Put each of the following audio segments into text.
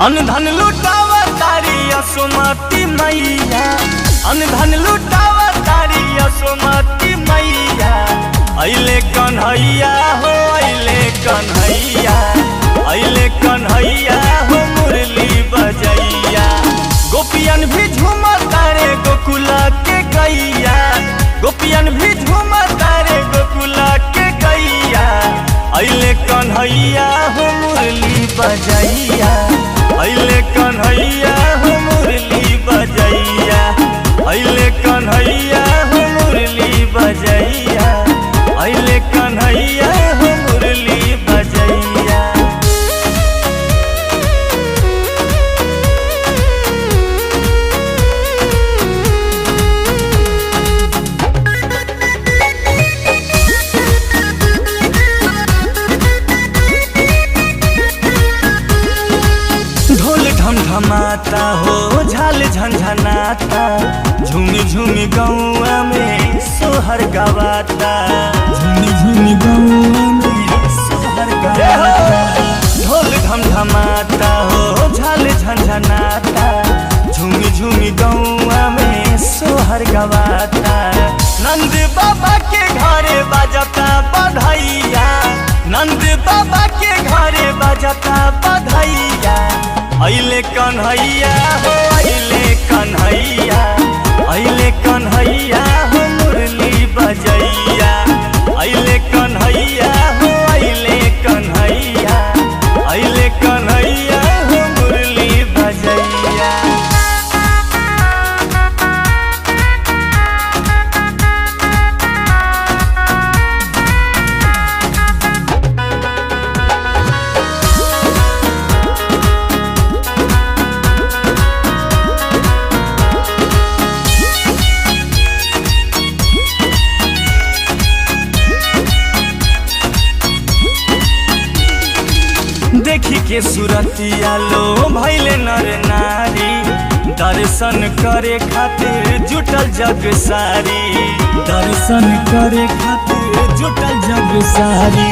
अनधन लुटावा तारी असुमति मैया, अनधन लुटावा तारी असुमति मैया। अइले कन्हैया हो अइले कन्हैया, अइले कन्हैया हो मुरली बजैया। गोपियन भी झूमता रे गोकुला के गैया, गोपियन भी झूमता रे गोकुला के गैया। अइले कन्हैया हो मुरली बजैया, अइले कन्हैया हो मुरली बजैया, अइले कन्हैया हो मुरली बजैया, अइले कन्हैया हो मुरली बजैया। धमाता हो झाल झंझनाता, झूमी झूमी गौआ में सोहर गवाता, झूमी झूमी गौआ में सोहर गवाता। ढोल धमधमाता हो झाल झंझनाता, झूमी झूमी गौआ में सोहर गवाता। नंद बाबा के घरे बजता बधाइया, नंद बाबा के घरे बजता बधाइया। अइले कन्हैया हो अइले कन्हैया, अइले कन्हैया हो मुरली बजैया, अइले कन्हैया हो अइले कन्हैया, अइले कन्हैया हो मुरली बजैया। देखी के सूरतिया लो भैले नर नारी, दर्शन करे खातिर जुटल जग सारी, दर्शन करे खातिर जुटल जग सारी।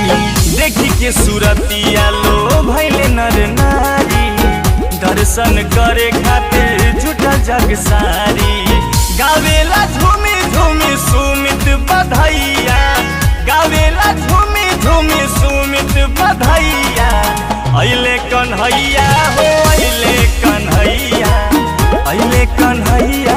देखी के सूरतिया लो भैले नर नारी, दर्शन करे खातिर जुटल जग सारी। गावेला झूमी झूमी सुमित बधाइया, गावेला झूमी झूमी सुमित बधाइया। अइले कन्हैया हो अइले कन्हैया, अइले कन्हैया